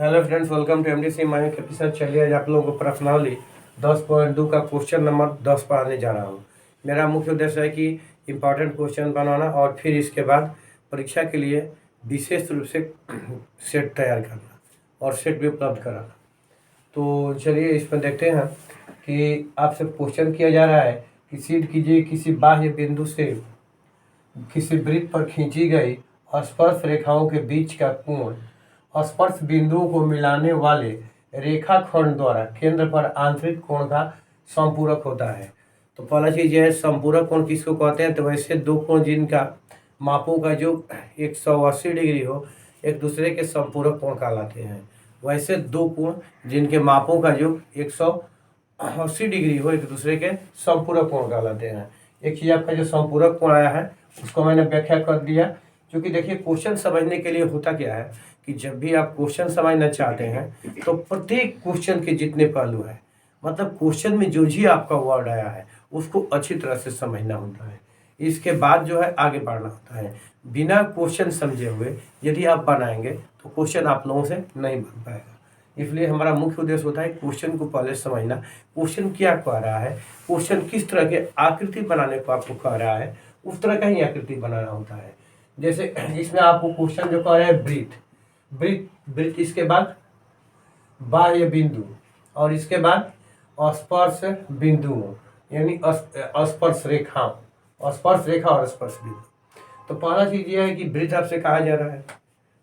Hello friends, welcome to MDC mind के साथ। चलिए आज आप लोगों को पर्सनली 10.2 का क्वेश्चन नंबर 10 पढ़ाने जा रहा हूँ। मेरा मुख्य उद्देश्य है कि इम्पॉर्टेंट क्वेश्चन बनाना और फिर इसके बाद परीक्षा के लिए विशेष रूप से सेट तैयार करना और सेट भी उपलब्ध कराना। तो चलिए इसमें देखते हैं कि आपसे क्वेश्चन किया जा रहा है कि सिद्ध कीजिए किसी बाह्य बिंदु से किसी वृत्त पर खींची गई स्पर्श रेखाओं के बीच का कोण स्पर्श बिंदुओं को मिलाने वाले रेखाखंड द्वारा केंद्र पर आंतरिक कोण का संपूरक होता है। तो पहला चीज यह है, संपूरक कोण किसको कहते हैं? तो वैसे दो कोण जिनका मापों का जो 180 डिग्री हो एक दूसरे के संपूरक कोण कहलाते हैं। वैसे दो कोण जिनके मापों का जो 180 डिग्री हो एक दूसरे के संपूरक कोण कहलाते हैं। एक चीज आपका जो संपूरक कोण आया है उसको मैंने व्याख्या कर दिया। क्योंकि देखिए क्वेश्चन समझने के लिए होता क्या है कि जब भी आप क्वेश्चन समझना चाहते हैं तो प्रत्येक क्वेश्चन के जितने पहलू है, मतलब क्वेश्चन में जो भी आपका वर्ड आया है उसको अच्छी तरह से समझना होता है। इसके बाद जो है आगे बढ़ना होता है। बिना क्वेश्चन समझे हुए यदि आप बनाएंगे तो क्वेश्चन आप लोगों से नहीं बन पाएगा। इसलिए हमारा मुख्य उद्देश्य होता है क्वेश्चन को पहले समझना। क्वेश्चन क्या कह रहा है, क्वेश्चन किस तरह के आकृति बनाने को आपको कह रहा है, उस तरह का ही आकृति बनाना होता है। जैसे इसमें आपको क्वेश्चन जो कह रहे हैं वृत्त वृत्त वृत्त, इसके बाद बाह्य बिंदु और इसके बाद स्पर्श बिंदुओं यानी स्पर्श रेखा और स्पर्श बिंदु। तो पहला चीज ये है कि वृत्त आपसे कहा जा रहा है।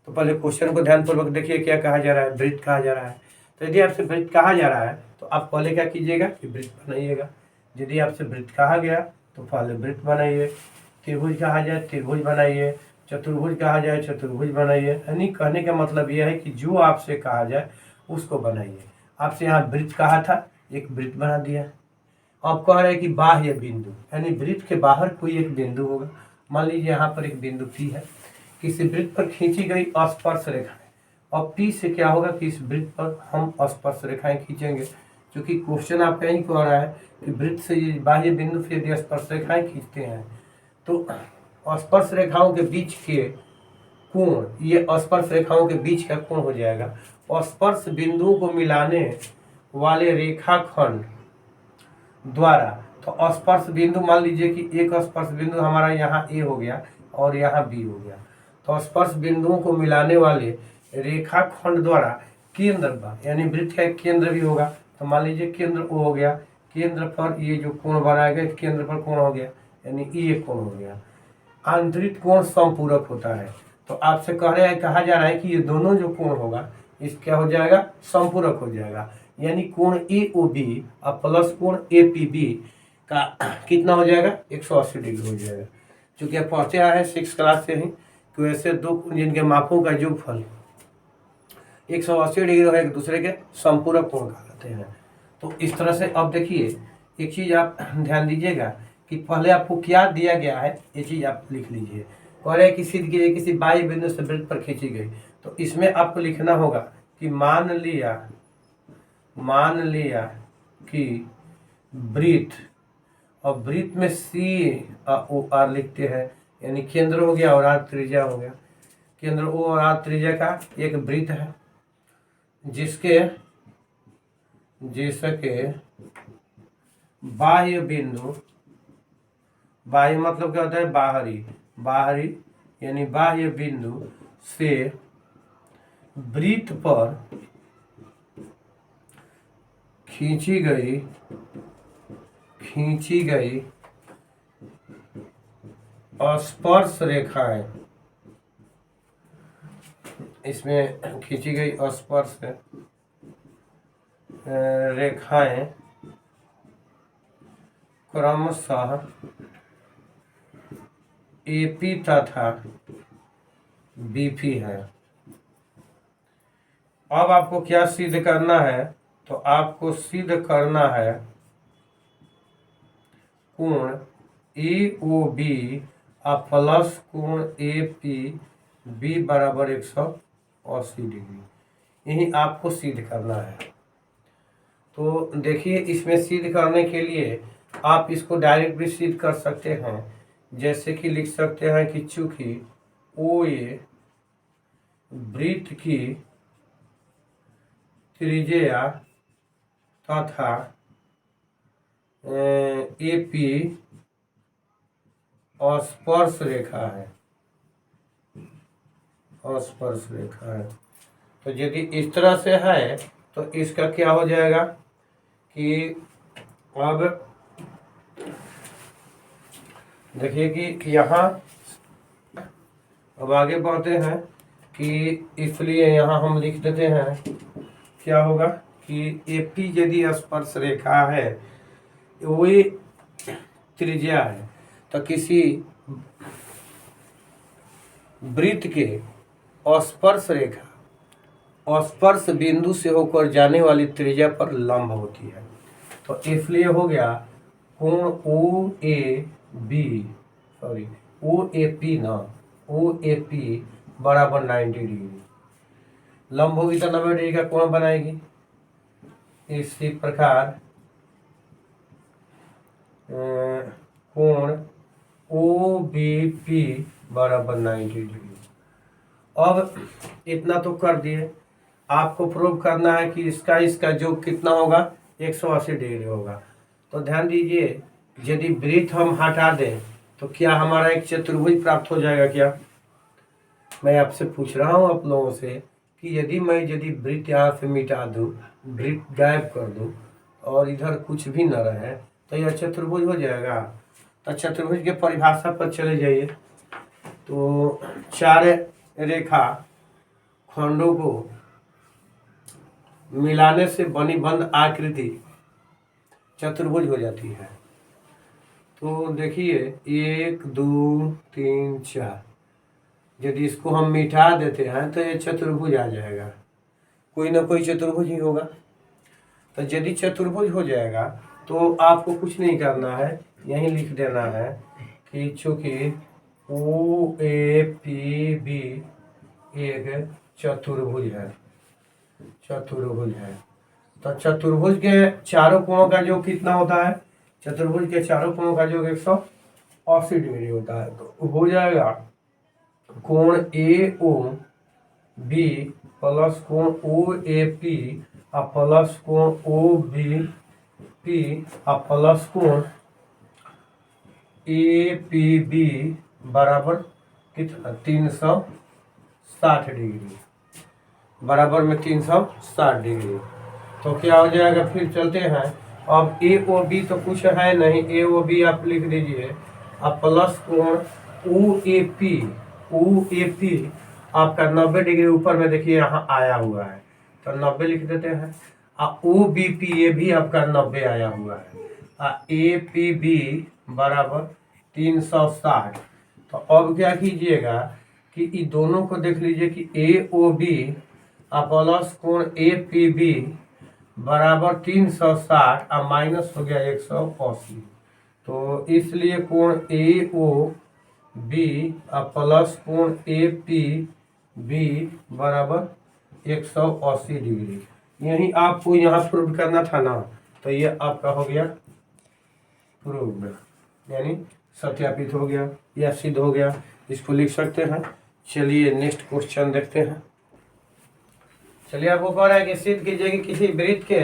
तो पहले क्वेश्चन को ध्यानपूर्वक देखिए, क्या कहा जा रहा है? वृत्त कहा जा रहा है। तो यदि आपसे वृत्त कहा जा रहा है तो आप पहले क्या कीजिएगा कि वृत्त बनाइएगा। यदि आपसे वृत्त कहा गया तो पहले वृत्त बनाइए। त्रिभुज कहा जाए त्रिभुज बनाइए, चतुर्भुज कहा जाए चतुर्भुज बनाइए। यानी कहने का मतलब यह है कि जो आपसे कहा जाए उसको बनाइए। आपसे यहाँ वृत्त कहा था, एक वृत्त बना दिया। अब कह रहे हैं कि बाह्य बिंदु यानी वृत्त के बाहर कोई एक बिंदु होगा। मान लीजिए यहाँ पर एक बिंदु P है, किसी वृत्त पर खींची गई स्पर्श रेखाएं। अब P से क्या होगा कि इस वृत्त पर हम स्पर्श रेखाएं खींचेंगे। क्योंकि क्वेश्चन आपका यही कह रहा है कि वृत्त से बाह्य बिंदु से यदि स्पर्श रेखाएं खींचते हैं तो स्पर्श रेखाओं के बीच के कोण, ये स्पर्श रेखाओं के बीच का कोण हो जाएगा। और स्पर्श बिंदुओं को मिलाने वाले रेखाखंड द्वारा, तो स्पर्श बिंदु मान लीजिए कि एक स्पर्श बिंदु हमारा यहाँ A हो गया और यहाँ B हो गया। तो स्पर्श बिंदुओं को मिलाने वाले रेखाखंड द्वारा केंद्र यानी वृत्त का एक केंद्र भी होगा। तो मान लीजिए केंद्र O हो गया, केंद्र पर ये जो कोण बनाया गया केंद्र पर कोण हो गया यानी ये कोण हो गया। आंतरिक कोण संपूरक होता है। तो आपसे कहा जा रहा है कि ये दोनों जो कोण होगा इस क्या हो जाएगा? संपूरक हो जाएगा। यानी कोण AOB और प्लस कोण APB का कितना हो जाएगा? 180 डिग्री हो जाएगा। चूंकि आप पढ़ते आए हैं 6 क्लास से ही कि वैसे दो कोण जिनके मापों का योगफल 180 डिग्री हो एक दूसरे के संपूरक कोण कहलाते हैं। तो इस तरह से अब देखिए एक चीज आप ध्यान दीजिएगा कि पहले आपको क्या दिया गया है ये चीज आप लिख लीजिए। कह रहे हैं कि सिद्ध कीजिए किसी बाह्य बिंदु से वृत्त पर खींची गई। तो इसमें आपको लिखना होगा कि मान लिया कि वृत्त, और वृत्त में COR लिखते हैं यानी केंद्र हो गया और R त्रिज्या हो गया। केंद्र O और R त्रिज्या का एक वृत्त है जिसके बाह्य बिंदु, बाह्य मतलब क्या होता है? बाहरी यानी बाह्य बिंदु से वृत्त पर खींची गई स्पर्श रेखाएं, इसमें खींची गई स्पर्श रेखाएं क्रमशः AP तथा BP है। अब आपको क्या सिद्ध करना है? तो आपको सिद्ध करना है कोण AOB प्लस कोण APB बराबर 180 डिग्री। यही आपको सिद्ध करना है। तो देखिए इसमें सिद्ध करने के लिए आप इसको डायरेक्ट भी सिद्ध कर सकते हैं। जैसे कि लिख सकते हैं कि चूंकि OA वृत्त की त्रिज्या तथा AP स्पर्श रेखा है, स्पर्श रेखा है। तो यदि इस तरह से है तो इसका क्या हो जाएगा कि अब देखिए कि यहाँ अब आगे बढ़ते हैं कि इसलिए यहाँ हम लिख देते हैं क्या होगा कि AP यदि स्पर्श रेखा है वही त्रिज्या है तो किसी वृत्त के स्पर्श रेखा स्पर्श बिंदु से होकर जाने वाली त्रिज्या पर लंब होती है। तो इसलिए हो गया कोण OAP बराबर 90 डिग्री, लंब होगी तो 90 डिग्री का कोण बनाएगी। इसी प्रकार कोण OBP बराबर 90 डिग्री। अब इतना तो कर दिए, आपको प्रूव करना है कि इसका जो कितना होगा 180 डिग्री होगा। तो ध्यान दीजिए यदि वृत्त हम हटा दें तो क्या हमारा एक चतुर्भुज प्राप्त हो जाएगा क्या? मैं आपसे पूछ रहा हूँ आप लोगों से कि यदि वृत्त यहाँ से मिटा दूँ, वृत्त गायब कर दूँ और इधर कुछ भी न रहे तो यह चतुर्भुज हो जाएगा। तो चतुर्भुज के परिभाषा पर चले जाइए। तो चार रेखा खंडों को मिलाने से बनी बंद आकृति चतुर्भुज हो जाती है। तो देखिए 1 2 3 4, यदि इसको हम मिटा देते हैं तो ये चतुर्भुज आ जाएगा, कोई ना कोई चतुर्भुज ही होगा। तो यदि चतुर्भुज हो जाएगा तो आपको कुछ नहीं करना है, यहीं लिख देना है कि चूंकि OAPB एक चतुर्भुज है, चतुर्भुज है। तो चतुर्भुज के चारों कोणों का योग कितना होता है? चतुर्भुज के चारों कोणों का योग 180 डिग्री होता है। तो हो जाएगा कोण AOB प्लस कोण OAP प्लस कोण OBP प्लस कोण APB बराबर कितना 360 डिग्री, बराबर में 360 डिग्री। तो क्या हो जाएगा, फिर चलते हैं। अब AOB तो कुछ है नहीं, AOB आप लिख दीजिए। अब प्लस कोण OAP आपका 90 डिग्री ऊपर में देखिए यहाँ आया हुआ है तो 90 लिख देते हैं। OBP ये भी आपका 90 आया हुआ है। APB बराबर 360। तो अब क्या कीजिएगा कि इन दोनों को देख लीजिए कि AOB प्लस कोण APB बराबर 360 और माइनस हो गया 180। तो इसलिए कोण AOB प्लस कोण APB बराबर 180 डिग्री। यही आपको यहाँ प्रूव करना था ना, तो ये आपका हो गया प्रूव्ड, यानी सत्यापित हो गया या सिद्ध हो गया, इसको लिख सकते हैं। चलिए नेक्स्ट क्वेश्चन देखते हैं। चलिए आपको कह रहा है कि सिद्ध कीजिए कि किसी वृत्त के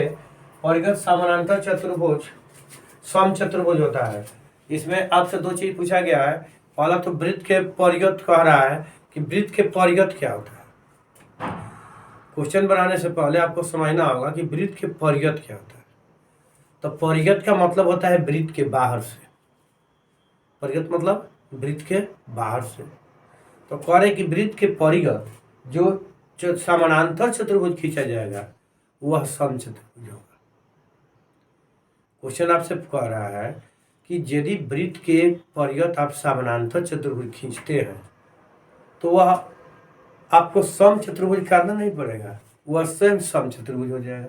परिगत समानांतर चतुर्भुज सम चतुर्भुज होता है। इसमें आपसे दो चीज पूछा गया है। पहला तो वृत्त के परिगत कह रहा है कि वृत्त के परिगत क्या होता है। क्वेश्चन बनाने से पहले आपको समझना होगा कि वृत्त के परिगत क्या होता है। तो परिगत का मतलब होता है वृत्त के बाहर से, परिगत मतलब वृत्त के बाहर से। तो कह रहे कि वृत्त के परिगत जो समानांतर चतुर्भुज खींचा जाएगा वह सम चतुर्भुज होगा। क्वेश्चन आपसे कह रहा है कि यदि वृत्त के परिगत आप समानांतर चतुर्भुज खींचते हैं तो वह आपको सम चतुर्भुज करना नहीं पड़ेगा, वह स्वयं सम चतुर्भुज हो जाएगा।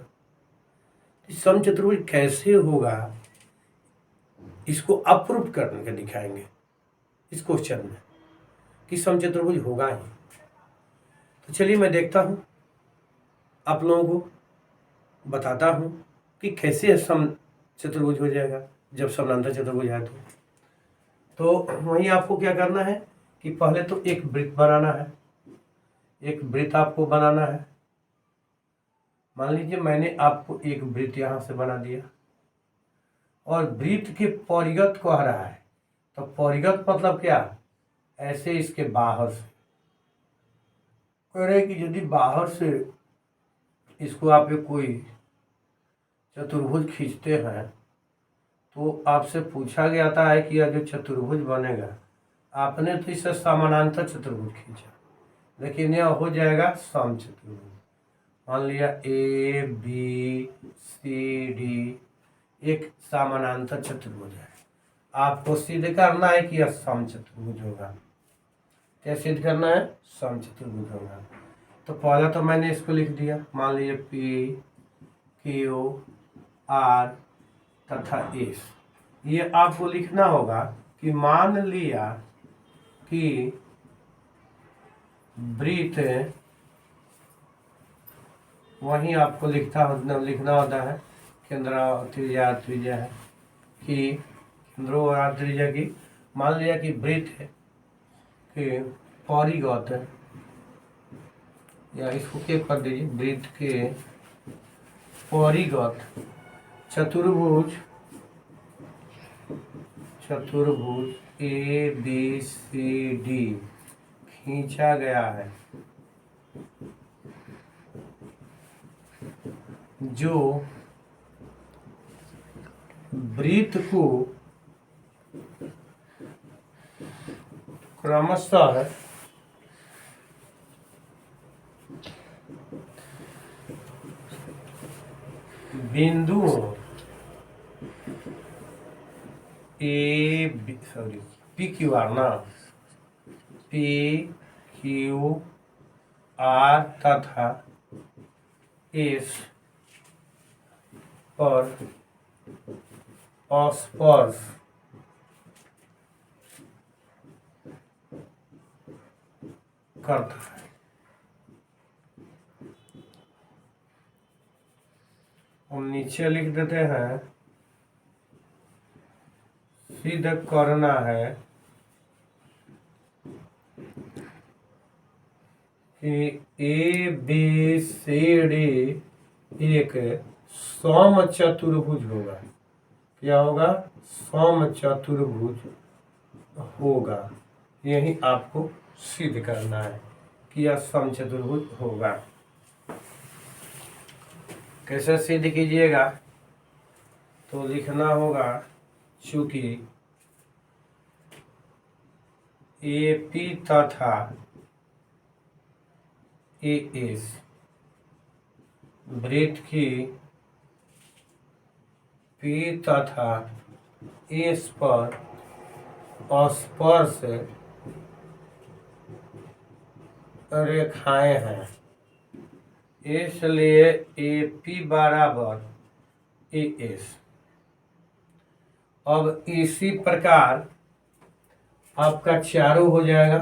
सम चतुर्भुज कैसे होगा इसको अप्रूव करके दिखाएंगे इस क्वेश्चन में कि सम चतुर्भुज होगा ही। तो चलिए मैं देखता हूँ, आप लोगों को बताता हूँ कि कैसे सम चतुर्भुज हो जाएगा जब समानांतर चतुर्भुज है। तो वहीं आपको क्या करना है कि पहले तो एक वृत्त बनाना है, एक वृत्त आपको बनाना है। मान लीजिए मैंने आपको एक वृत्त यहाँ से बना दिया और वृत्त के परिगत कह रहा है, तो परिगत मतलब क्या, ऐसे इसके बाहर से कह रहे कि यदि बाहर से इसको आप एक कोई चतुर्भुज खींचते हैं तो आपसे पूछा गया था है कि यह जो चतुर्भुज बनेगा, आपने तो इसे समानांतर चतुर्भुज खींचा, लेकिन यह हो जाएगा समचतुर्भुज। मान लिया ए बी सी डी एक समानांतर चतुर्भुज है, आपको सिद्ध करना है कि यह समचतुर्भुज होगा। क्या सिद्ध करना है, समचतुर्भुज होगा। तो पहला तो मैंने इसको लिख दिया, मान लीजिए पी क्यू आर तथा एस। ये आपको लिखना होगा कि मान लिया कि वृत्त, वहीं आपको लिखना होता है केंद्र त्रिज्या त्रिज्या है कि केंद्र और त्रिज्या की। मान लिया कि वृत्त के परिगत, या इसको क्या कर दीजिए, वृत्त के परिगत चतुर्भुज ए बी सी डी खींचा गया है, जो वृत्त को क्रमशः बिंदुओं पी क्यू आर ना, पी क्यू आर तथा एस पर स्पर्श करता है। हम नीचे लिख देते हैं, सिद्ध करना है कि ए बी सी डी एक समचतुर्भुज होगा। क्या होगा, समचतुर्भुज होगा। यही आपको सिद्ध करना है कि यह समचतुर्भुज होगा। कैसे सिद्ध कीजिएगा, तो लिखना होगा चूंकि ए पी तथा ए एस वृत्त की पी तथा एस पर स्पर्श रेखाएं हैं, इसलिए ए पी बराबर ए एस। अब इसी प्रकार आपका चारों हो जाएगा।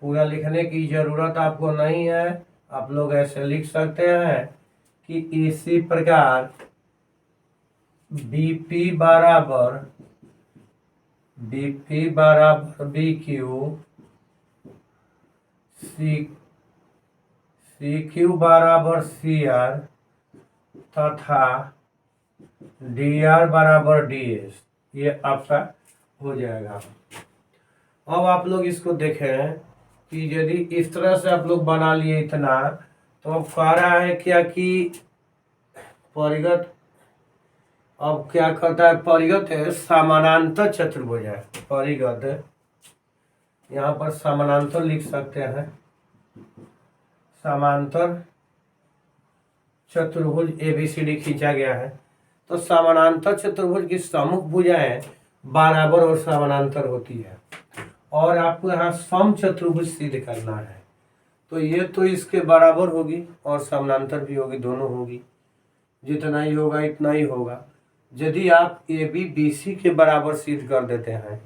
पूरा लिखने की जरूरत आपको नहीं है, आप लोग ऐसे लिख सकते हैं कि इसी प्रकार बीपी बराबर बी क्यू, सी क्यू बराबर सी आर तथा डी आर बराबर डी एस। ये आपका हो जाएगा। अब आप लोग इसको देखें कि यदि इस तरह से आप लोग बना लिए इतना, तो अब कह रहा है क्या कि परिगत, अब क्या कहता है, परिगत है समानांतर चतुर्भुज है। परिगत यहाँ पर समानांतर लिख सकते हैं, समांतर चतुर्भुज एबीसीडी खींचा गया है। तो समानांतर चतुर्भुज की सम्मुख भुजाएं बराबर और समानांतर होती है, और आपको यहाँ सम चतुर्भुज सिद्ध करना है। तो ये तो इसके बराबर होगी और समानांतर भी होगी, दोनों होगी। जितना ही होगा इतना ही होगा। यदि आप ए बी बी सी के बराबर सिद्ध कर देते हैं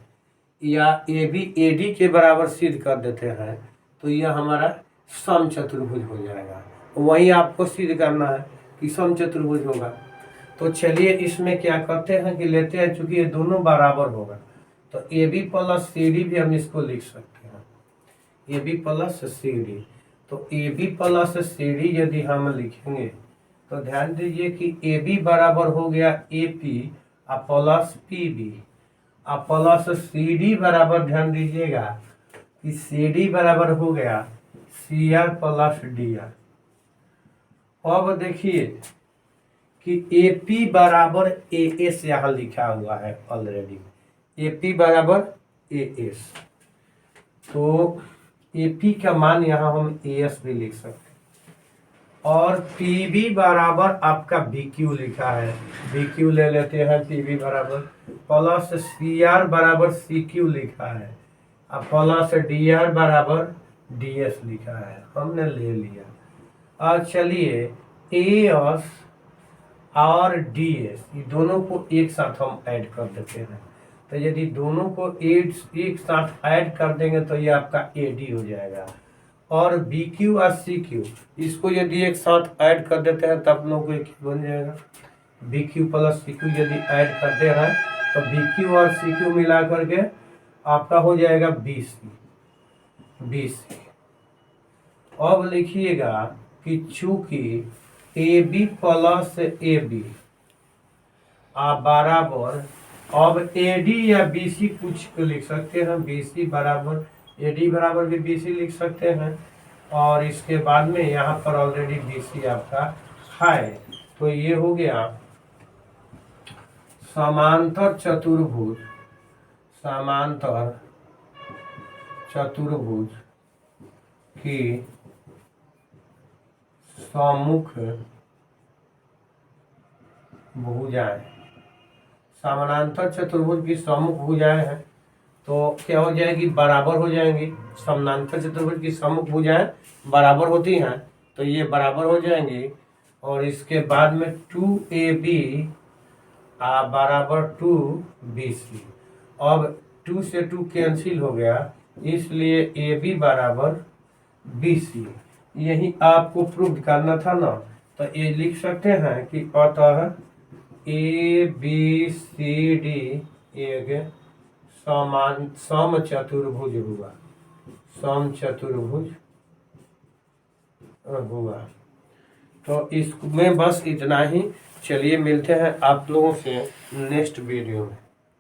या ए बी ए डी के बराबर सिद्ध कर देते हैं, तो यह हमारा सम चतुर्भुज हो जाएगा। वही आपको सिद्ध करना है कि सम चतुर्भुज होगा। तो चलिए इसमें क्या करते हैं कि लेते हैं, चूंकि ये दोनों बराबर होगा तो A B plus C D भी हम इसको लिख सकते हैं, A B plus C D. तो A B plus C D यदि हम लिखेंगे तो ध्यान दीजिए कि ए बी बराबर हो गया A P plus P B plus C D बराबर, ध्यान दीजिएगा कि सी डी बराबर हो गया C R plus D R. अब देखिए कि ए पी बराबर ए एस यहाँ लिखा हुआ है ऑलरेडी, ए पी बराबर ए एस, तो ए पी का मान यहाँ हम ए एस भी लिख सकते हैं। और पी बी बराबर आपका बी क्यू लिखा है, बी क्यू ले लेते हैं, पी बी बराबर प्लस सी आर बराबर सी क्यू लिखा है, अब प्लस डी आर बराबर डी एस लिखा है, हमने ले लिया। और चलिए ए एस और डी एस ये दोनों को एक साथ हम ऐड कर देते हैं। तो यदि दोनों को एक साथ ऐड कर देंगे तो ये आपका ए डी हो जाएगा। और बी क्यू और सी क्यू इसको यदि एक साथ ऐड कर देते हैं तब लोग को एक बन जाएगा। B Q plus C Q यदि ऐड करते हैं तो बी क्यू और सी क्यू मिला करके आपका हो जाएगा बी सी, बी सी। अब लिखिएगा कि चूंकि A B plus A B बराबर, अब ए डी या बी सी कुछ लिख सकते हैं, बी सी बराबर ए डी बराबर भी बी सी लिख सकते हैं। और इसके बाद में यहाँ पर ऑलरेडी बी सी आपका है, तो ये हो गया समांतर चतुर्भुज, समांतर चतुर्भुज की सम्मुख भुजाएं, समानांतर चतुर्भुज की सम्मुख भुजाएं हैं तो क्या हो जाएगी, बराबर हो जाएंगी। समानांतर चतुर्भुज की सम्मुख भुजाएं बराबर होती हैं तो ये बराबर हो जाएंगी। और इसके बाद में 2AB बराबर 2BC, अब 2 से 2 कैंसिल हो गया, इसलिए AB बराबर BC। यही आपको प्रूव करना था ना, तो ये लिख सकते हैं कि अतः ABCD एक सम चतुर्भुज हुआ, सम चतुर्भुज हुआ। तो इसमें बस इतना ही। चलिए मिलते हैं आप लोगों से नेक्स्ट वीडियो में।